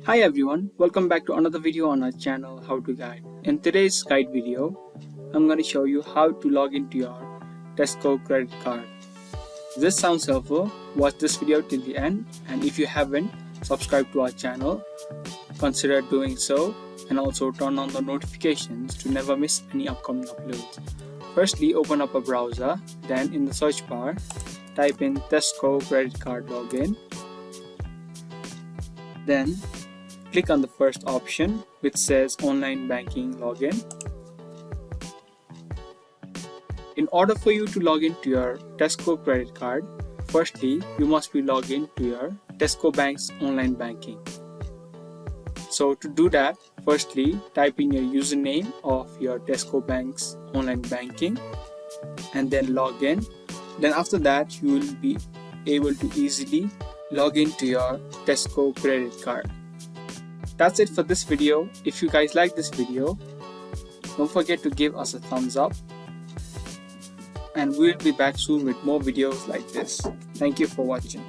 Hi everyone, welcome back to another video on our channel How to Guide. In today's guide video, I'm going to show you how to log into your Tesco credit card. If this sounds helpful, watch this video till the end, and if you haven't subscribed to our channel, consider doing so, and also turn on the notifications to never miss any upcoming uploads. Firstly, open up a browser, then in the search bar, type in Tesco credit card login. Then click on the first option which says online banking login. In order for you to log into your Tesco credit card, firstly you must be logged into your Tesco Bank's online banking. So to do that, firstly type in your username of your Tesco Bank's online banking and then log in. Then after that you will be able to easily log into your Tesco credit card. That's it for this video. If you guys like this video, don't forget to give us a thumbs up, and we'll be back soon with more videos like this. Thank you for watching.